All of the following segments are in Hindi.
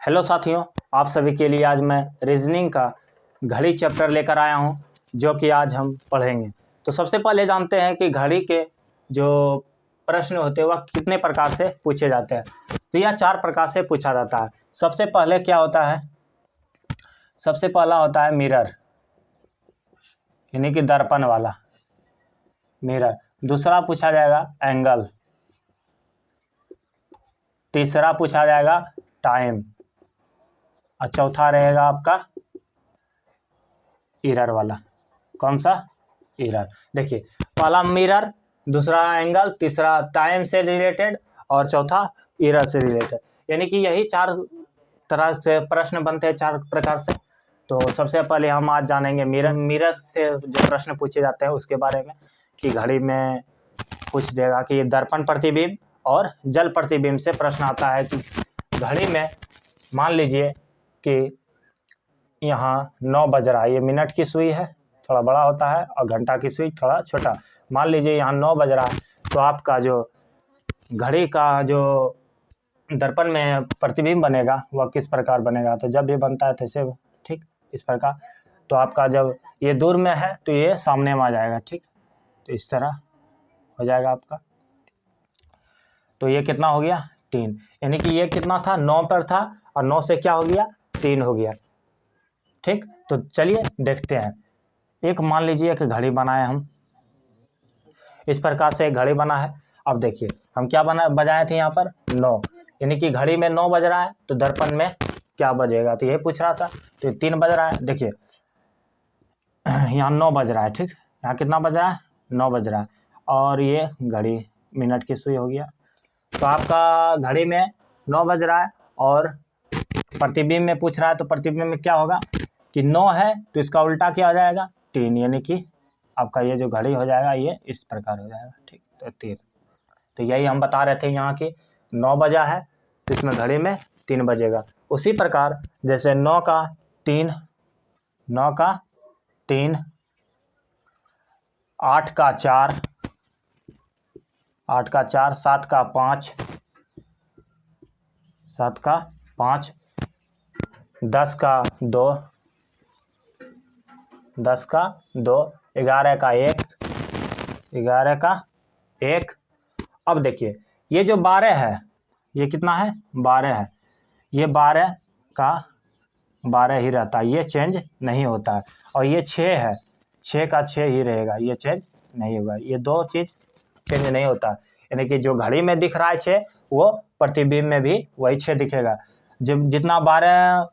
हेलो साथियों, आप सभी के लिए आज मैं रीजनिंग का घड़ी चैप्टर लेकर आया हूं, जो कि आज हम पढ़ेंगे। तो सबसे पहले जानते हैं कि घड़ी के जो प्रश्न होते हैं वह कितने प्रकार से पूछे जाते हैं। तो यह 4 प्रकार से पूछा जाता है। सबसे पहले क्या होता है? सबसे पहला होता है मिरर, यानी कि दर्पण वाला मिरर। दूसरा पूछा जाएगा एंगल। तीसरा पूछा जाएगा टाइम। और चौथा रहेगा आपका इरर वाला। कौन सा? इरर। देखिए, पहला मिरर, दूसरा एंगल, तीसरा टाइम से रिलेटेड और चौथा इरर से रिलेटेड। यानी कि यही 4 तरह से प्रश्न बनते हैं, 4 प्रकार से। तो सबसे पहले हम आज जानेंगे मिरर से जो प्रश्न पूछे जाते हैं उसके बारे में, कि घड़ी में पूछ देगा कि दर्पण प्रतिबिंब और जल प्रतिबिंब से प्रश्न आता है कि घड़ी में मान लीजिए कि यहाँ 9 बज रहा है। ये मिनट की सुई है, थोड़ा बड़ा होता है, और घंटा की सुई थोड़ा छोटा। मान लीजिए यहाँ 9 बज रहा है, तो आपका जो घड़ी का जो दर्पण में प्रतिबिंब बनेगा वह किस प्रकार बनेगा? तो जब भी बनता है तैसे, ठीक, इस प्रकार। तो आपका जब ये दूर में है तो ये सामने में आ जाएगा, ठीक। तो इस तरह हो जाएगा आपका। तो ये कितना हो गया? 3। यानी कि ये कितना था? 9 पर था, और 9 से क्या हो गया? 3 हो गया, ठीक। तो चलिए देखते हैं। एक मान लीजिए कि घड़ी बनाए हम, इस प्रकार से एक घड़ी बना है। अब देखिए हम क्या बजाए थे यहाँ पर? 9। यानी कि घड़ी में 9 बज रहा है, तो दर्पण में क्या बजेगा? तो ये पूछ रहा था। तो 3 बज रहा है। देखिए यहाँ 9 बज रहा है, ठीक। यहाँ कितना बज रहा है? 9 बज रहा है। और ये घड़ी मिनट की सुई हो गया। तो आपका घड़ी में 9 बज रहा है और प्रतिबिंब में पूछ रहा है। तो प्रतिबिंब में क्या होगा कि 9 है तो इसका उल्टा क्या हो जाएगा? 3। यानी कि आपका ये जो घड़ी हो जाएगा ये इस प्रकार हो जाएगा, ठीक। तो 3। तो यही हम बता रहे थे यहाँ की 9 बजा है तो इसमें घड़ी में 3 बजेगा। उसी प्रकार जैसे 9 का 3, 9 का 3, 8 का 4, 8 का 4, 7 का 5, 7 का 5, 10 का 2, 10 का 2, 11 का 1, 11 का 1। अब देखिए ये जो 12 है, ये कितना है? 12 है। ये 12 का 12 ही रहता है, ये चेंज नहीं होता है। और ये 6 है, 6 का 6 ही रहेगा, ये चेंज नहीं होगा। ये 2 चीज़ चेंज नहीं होता। यानी कि जो घड़ी में दिख रहा है 6, वो प्रतिबिंब में भी वही 6 दिखेगा। जब जितना 12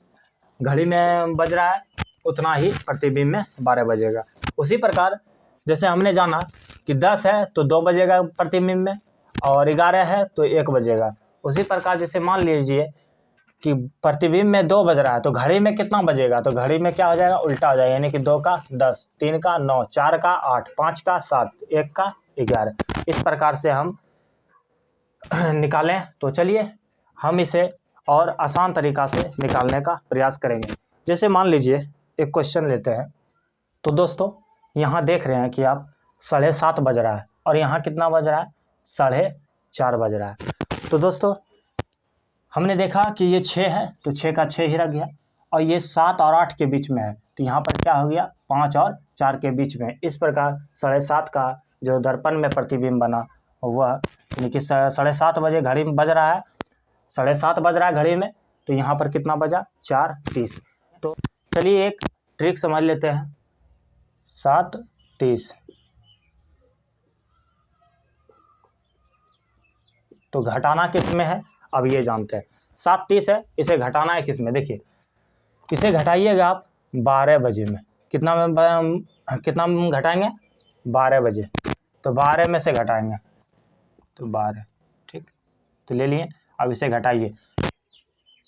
घड़ी में बज रहा है उतना ही प्रतिबिंब में 12 बजेगा। उसी प्रकार जैसे हमने जाना कि 10 है तो 2 बजेगा प्रतिबिंब में, और 11 है तो 1 बजेगा। उसी प्रकार जैसे मान लीजिए कि प्रतिबिंब में 2 बज रहा है तो घड़ी में कितना बजेगा? तो घड़ी में क्या हो जाएगा? उल्टा हो जाएगा। यानी कि 2 का 10, 3 का 9, 4 का 8, 5 का 7, 1 का 11। इस प्रकार से हम निकालें। तो चलिए हम इसे और आसान तरीका से निकालने का प्रयास करेंगे। जैसे मान लीजिए एक क्वेश्चन लेते हैं। तो दोस्तों यहाँ देख रहे हैं कि आप 7:30 बज रहा है, और यहाँ कितना बज रहा है? 4:30 बज रहा है। तो दोस्तों हमने देखा कि ये 6 है तो 6 का 6 ही रख गया, और ये 7 और 8 के बीच में है तो यहाँ पर क्या हो गया? 5 और 4 के बीच में। इस प्रकार 7:30 का जो दर्पण में प्रतिबिंब बना वह, यानी कि 7:30 बजे घड़ी में बज रहा है, 7:30 बज रहा है घड़ी में, तो यहाँ पर कितना बजा? 4:30। तो चलिए एक ट्रिक समझ लेते हैं। 7:30 तो घटाना किस में है? अब ये जानते हैं। 7:30 है, इसे घटाना है किस में? देखिए इसे घटाइएगा आप 12 बजे में। कितना में घटाएंगे? 12 बजे। तो 12 में से घटाएंगे तो 12, ठीक। तो ले लिए। अब इसे घटाइए।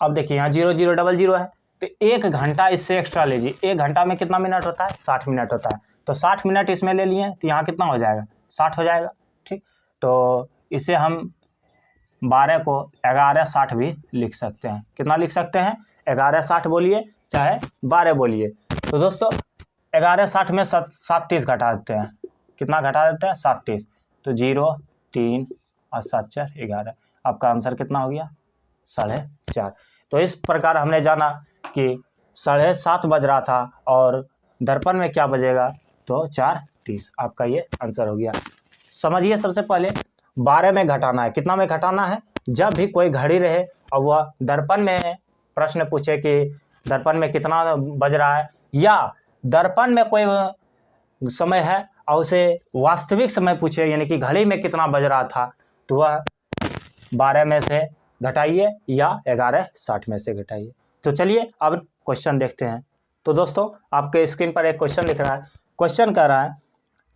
अब देखिए यहाँ 0 0 0 0 है, तो 1 घंटा इससे एक्स्ट्रा लीजिए। 1 घंटा में कितना मिनट होता है? 60 मिनट होता है। तो 60 मिनट इसमें ले लिए तो यहाँ कितना हो जाएगा? 60 हो जाएगा, ठीक। तो इसे हम 12 को 11:60 भी लिख सकते हैं। कितना लिख सकते हैं? 11:60 बोलिए चाहे 12 बोलिए। तो दोस्तों 11:60 में 7:30 घटा देते हैं। कितना घटा देते हैं? 7:30। तो 0, 3 और 7 4 11। आपका आंसर कितना हो गया? 4:30। तो इस प्रकार हमने जाना कि 7:30 बज रहा था और दर्पण में क्या बजेगा, तो 4:30 आपका ये आंसर हो गया। समझिए सबसे पहले 12 में घटाना है। कितना में घटाना है, जब भी कोई घड़ी रहे और वह दर्पण में प्रश्न पूछे कि दर्पण में कितना बज रहा है, या दर्पण में कोई समय है और उसे वास्तविक समय पूछे यानी कि घड़ी में कितना बज रहा था, तो वह 12 में से घटाइए या 11:60 में से घटाइए। तो चलिए अब क्वेश्चन देखते हैं। तो दोस्तों आपके स्क्रीन पर एक क्वेश्चन दिख रहा है। क्वेश्चन कह रहा है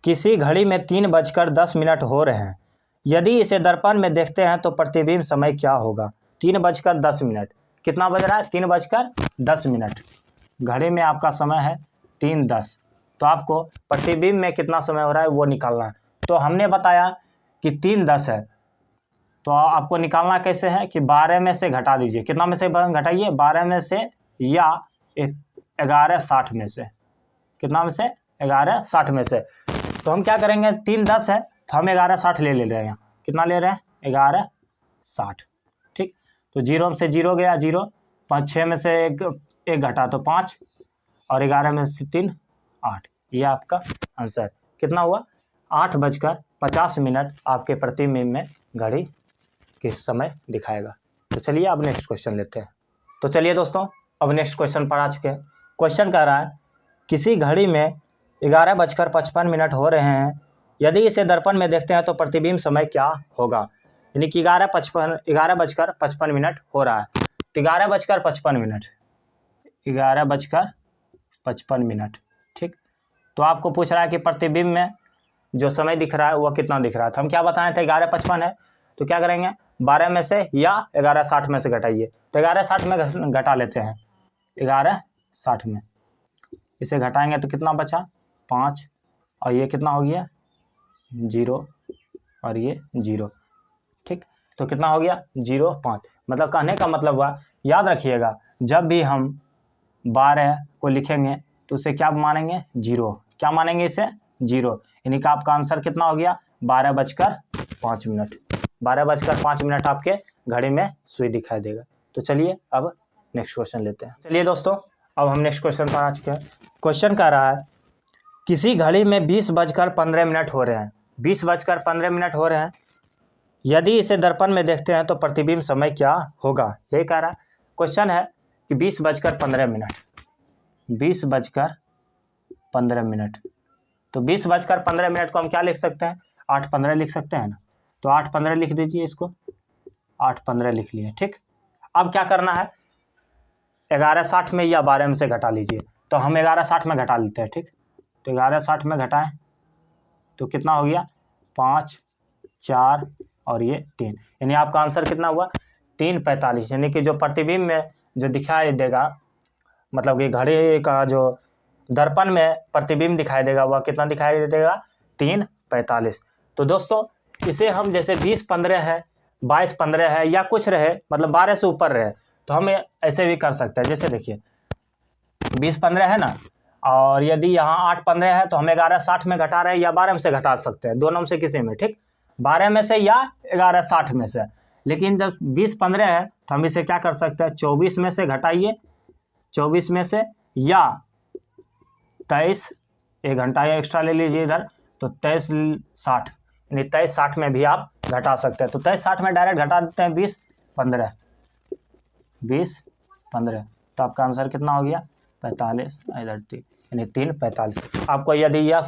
किसी घड़ी में 3:10 हो रहे हैं, यदि इसे दर्पण में देखते हैं तो प्रतिबिंब समय क्या होगा। 3:10, कितना बज रहा है, 3:10। घड़ी में आपका समय है 3:10, तो आपको प्रतिबिंब में कितना समय हो रहा है वो निकालना है। तो हमने बताया कि 3:10 है, तो आपको निकालना कैसे है कि 12 में से घटा दीजिए। कितना में से घटाइए, 12 में से या 11:60 में से। कितना में से, 11:60 में से। तो हम क्या करेंगे, 3:10 है तो हम 11:60 ले रहे हैं। कितना ले रहे हैं, 11:60। ठीक, तो 0 में से 0 गया 0, 5 6 में से एक घटा तो 5, और 11 में से 3 8। ये आपका आंसर कितना हुआ, 8:50 आपके प्रतिबिंब में घड़ी किस समय दिखाएगा। तो चलिए अब नेक्स्ट क्वेश्चन लेते हैं। तो चलिए दोस्तों अब नेक्स्ट क्वेश्चन पर आ चुके हैं। क्वेश्चन कह रहा है किसी घड़ी में 11:55 हो रहे हैं, यदि इसे दर्पण में देखते हैं तो प्रतिबिंब समय क्या होगा। यानी कि 11:55 हो रहा है, तो 11:55, 11:55। ठीक, तो आपको पूछ रहा है कि प्रतिबिंब में जो समय दिख रहा है वह कितना दिख रहा है। तो हम क्या बताए थे, 11:55 है, तो क्या करेंगे, 12 में से या 11:60 में से घटाइए। तो 11:60 में घटा लेते हैं, 11:60 में इसे घटाएंगे तो कितना बचा, 5, और ये कितना हो गया 0, और ये 0। ठीक, तो कितना हो गया 0 5। मतलब कहने का मतलब हुआ, याद रखिएगा जब भी हम 12 को लिखेंगे तो उसे क्या मानेंगे, 0। क्या मानेंगे इसे, 0। यानी कि आपका आंसर कितना हो गया, 12:05। 12:05 आपके घड़ी में सुई दिखाई देगा। तो चलिए अब नेक्स्ट क्वेश्चन लेते हैं। चलिए दोस्तों अब हम नेक्स्ट क्वेश्चन पर आ चुके हैं। क्वेश्चन कह रहा है किसी घड़ी में 20:15 हो रहे हैं, 20:15 हो रहे हैं, यदि इसे दर्पण में देखते हैं तो प्रतिबिंब समय क्या होगा। यही कह रहा है, क्वेश्चन है कि 20:15, 20:15। तो 20:15 को हम क्या लिख सकते हैं, 8:15 लिख सकते हैं ना। तो 8:15 लिख दीजिए, इसको 8:15 लिख लिए। ठीक, अब क्या करना है, 11:60 में या 12 में से घटा लीजिए। तो हम 11:60 में घटा लेते हैं। ठीक, तो 11:60 में घटाएं तो कितना हो गया, 5 4 और ये 3। यानी आपका आंसर कितना हुआ, 3:45। यानी कि जो प्रतिबिंब में जो दिखाई देगा, मतलब कि घड़ी का जो दर्पण में प्रतिबिंब दिखाई देगा वह कितना दिखाई देगा, 3:45। तो दोस्तों इसे हम जैसे 20:15 है, 22:15 है, या कुछ रहे, मतलब 12 से ऊपर रहे, तो हम ऐसे भी कर सकते हैं। जैसे देखिए 20:15 है ना, और यदि यहाँ 8:15 है तो हम 11:60 में घटा रहे हैं या 12 में से घटा सकते हैं, दोनों में से किसी में। ठीक, 12 में से या 11:60 में से। लेकिन जब 20:15 है तो हम इसे क्या कर सकते हैं, 24 में से घटाइए, 24 में से, या 23, 1 घंटा एक्स्ट्रा ले लीजिए इधर, तो 23:60, यानी 23:60 में भी आप घटा सकते हैं। तो 23:60 में डायरेक्ट घटा देते हैं 20:15, 20:15। तो आपका आंसर कितना हो गया, 45, इधर यानी 3:45। आपको यदि यह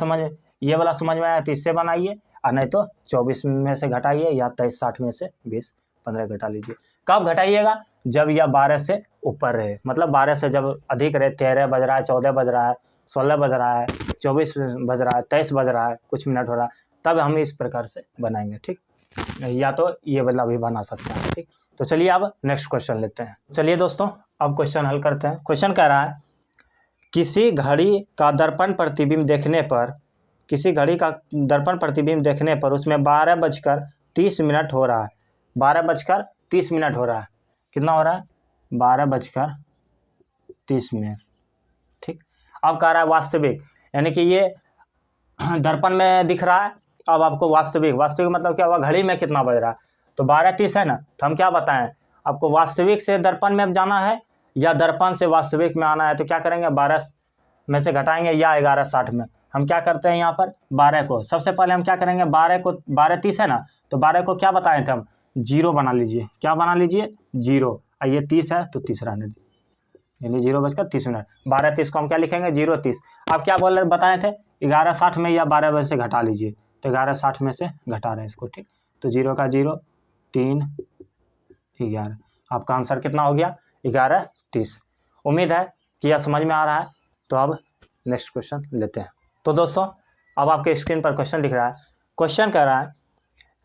ये वाला समझ में आया तो इससे बनाइए, और नहीं तो 24 में से घटाइए या 23:60 में से 20:15 घटा लीजिए। कब घटाइएगा, जब यह 12 से ऊपर रहे, मतलब 12 से जब अधिक रहे, 13 बज रहा है, 14 बज रहा है, 16 बज रहा है, 24 बज रहा है, 23 बज रहा है, कुछ मिनट हो रहा है, तब हम इस प्रकार से बनाएंगे। ठीक, या तो ये वाला भी बना सकते हैं। ठीक, तो चलिए अब नेक्स्ट क्वेश्चन लेते हैं। चलिए दोस्तों अब क्वेश्चन हल करते हैं। क्वेश्चन कह रहा है किसी घड़ी का दर्पण प्रतिबिंब देखने पर, किसी घड़ी का दर्पण प्रतिबिंब देखने पर उसमें 12:30 हो रहा है, 12:30 हो रहा है। कितना हो रहा है, 12:30। ठीक, अब कह रहा है वास्तविक, यानी कि ये दर्पण में दिख रहा है, अब आपको वास्तविक मतलब क्या हुआ, घड़ी में कितना बज रहा है। तो 12:30 है ना, तो हम क्या बताएं, आपको वास्तविक से दर्पण में जाना है या दर्पण से वास्तविक में आना है, तो क्या करेंगे 12 में से घटाएंगे या 1160 में। हम क्या करते हैं यहाँ पर 12 को, सबसे पहले हम क्या करेंगे 12 को, 12 30 है ना, तो 12 को क्या बताए थे हम, 0 बना लीजिए। क्या बना लीजिए 0, और ये 30 है तो 30 रहने दीजिए, यानी 0:30। 12 30 को हम क्या लिखेंगे 0 30। आप क्या बोल रहे बताए थे 1160 में या 12 में से घटा लीजिए, तो 1160 में से घटा रहे हैं इसको, ठीक। तो 0 का 0, 3 11, आपका आंसर कितना हो गया 11:30। उम्मीद है कि यह समझ में आ रहा है। तो अब नेक्स्ट क्वेश्चन लेते हैं। तो दोस्तों अब आपके स्क्रीन पर क्वेश्चन दिख रहा है। क्वेश्चन कह रहा है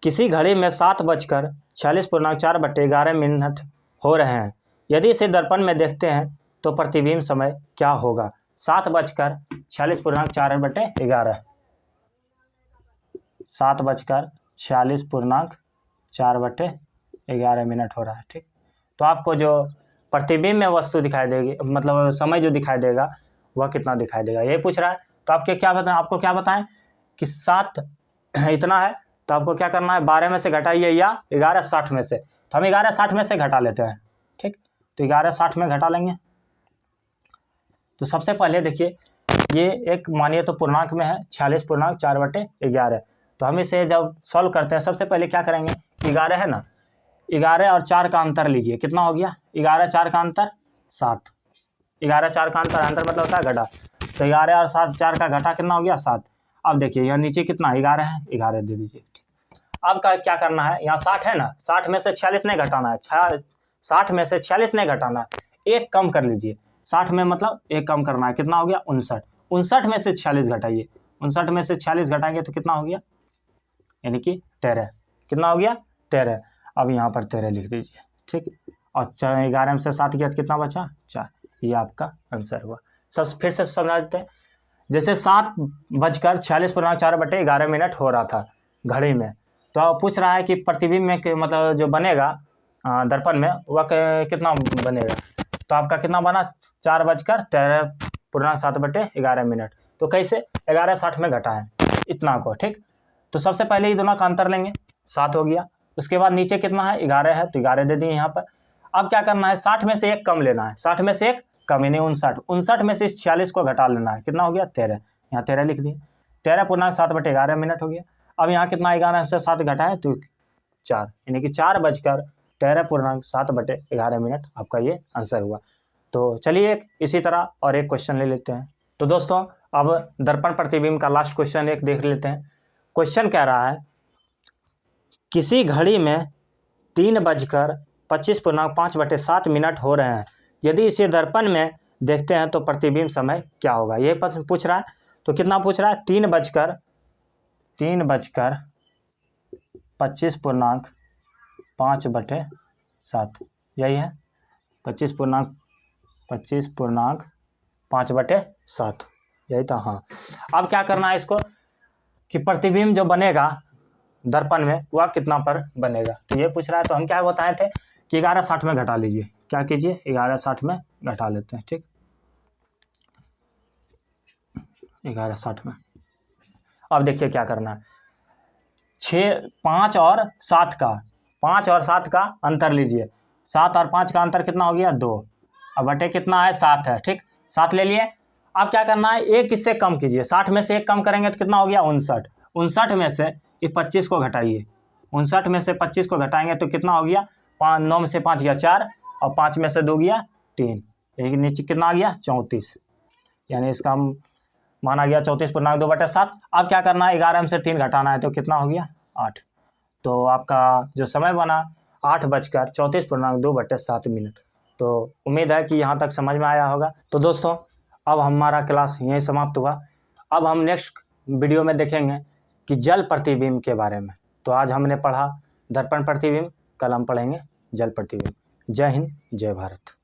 किसी घड़ी में 7:46.4 हो रहे हैं, यदि इसे दर्पण में देखते हैं तो प्रतिबिंब समय क्या होगा। 7:46.4 7:46.4 हो रहा है, ठीक। तो आपको जो प्रतिबिंब में वस्तु दिखाई देगी, मतलब समय जो दिखाई देगा वह कितना दिखाई देगा, ये पूछ रहा है। तो आपके क्या बताएं, आपको क्या बताएं कि 7 इतना है, तो आपको क्या करना है 12 में से घटाइए या 1160 में से। तो हम 1160 में से घटा लेते हैं, ठीक। तो 1160 में घटा लेंगे। तो सबसे पहले देखिए ये एक मानिए तो पूर्णांक में है 46.4/11। तो हम इसे जब सॉल्व करते हैं सबसे पहले क्या करेंगे, 11 है ना, 11 और 4 का अंतर लीजिए, कितना हो गया 11 4 का अंतर 7। 11 4 का अंतर मतलब होता है घटा, तो 11 और 7 4 का घटा कितना हो गया 7। अब देखिए यहाँ नीचे कितना 11 है, 11 दे दीजिए। अब क्या करना है, यहाँ 60 है ना, 60 में से 46 नहीं घटाना है, 60 में से 46 नहीं घटाना है, एक कम कर लीजिए। 60 में मतलब एक कम करना है, कितना हो गया 59। 59 में से 46 घटाइए, 59 में से 46 घटाएंगे तो कितना हो गया, यानी कि 13। कितना हो गया 13। अब यहाँ पर 13 लिख दीजिए, ठीक। और 11 में से 7 किया तो कितना बचा 4। ये आपका आंसर हुआ। सब फिर से समझा देते हैं। जैसे 7:46.4/11 हो रहा था घड़ी में, तो पूछ रहा है कि प्रतिबिंब में मतलब जो बनेगा दर्पण में वह कितना बनेगा। तो आपका कितना बना 4:13.7/11। तो कैसे 1160 में घटाएं इतना को, ठीक। तो सबसे पहले ये दोनों का अंतर लेंगे, 7 हो गया। उसके बाद नीचे कितना है 11 है, तो 11 दे दिए यहाँ पर। अब क्या करना है 60 में से एक कम लेना है, 60 में से एक कम यानी 59। 59 में से 46 को घटा लेना है, कितना हो गया 13। यहाँ 13 लिख दिए। 13.7/11 हो गया। अब यहाँ कितना 11 से 7 घटाएं तो 4, यानी कि 4:13.7/11 आपका ये आंसर हुआ। तो चलिए इसी तरह और एक क्वेश्चन ले लेते हैं। तो दोस्तों अब दर्पण प्रतिबिंब का लास्ट क्वेश्चन एक देख लेते हैं। क्वेश्चन कह रहा है किसी घड़ी में 3:25.5/7 हो रहे हैं, यदि इसे दर्पण में देखते हैं तो प्रतिबिंब समय क्या होगा। ये प्रश्न पूछ रहा है। तो कितना पूछ रहा है 3:25.5/7, यही है 25.5/7, यही था हाँ। अब क्या करना है इसको कि प्रतिबिंब जो बनेगा दर्पण में वह कितना पर बनेगा। तो ये पूछ रहा है। तो हम क्या बताए थे कि 1160 में घटा लीजिए। क्या कीजिए 1160 में घटा लेते हैं, ठीक। 1160 में अब देखिए क्या करना है, 5 और 7 का अंतर लीजिए। 7 और 5 का अंतर कितना हो गया 2, अब बटे कितना है 7 है, ठीक। 7 ले लिए। अब क्या करना है एक इससे कम कीजिए, 60 में से एक कम करेंगे तो कितना हो गया 59। 59 में से ये 25 को घटाइए, 59 में से 25 को घटाएंगे तो कितना हो गया 9 में से 5 गया 4 और 5 में से 2 गया 3, यही नीचे कितना आ गया 34, यानी इसका माना गया 34.2/7। अब क्या करना है 11 में से 3 घटाना है तो कितना हो गया 8। तो आपका जो समय बना 8:34.2/7। तो उम्मीद है कि यहाँ तक समझ में आया होगा। तो दोस्तों अब हमारा क्लास यहीं समाप्त हुआ। अब हम नेक्स्ट वीडियो में देखेंगे कि जल प्रतिबिंब के बारे में। तो आज हमने पढ़ा दर्पण प्रतिबिंब, कल हम पढ़ेंगे जल प्रतिबिंब। जय हिंद, जय भारत।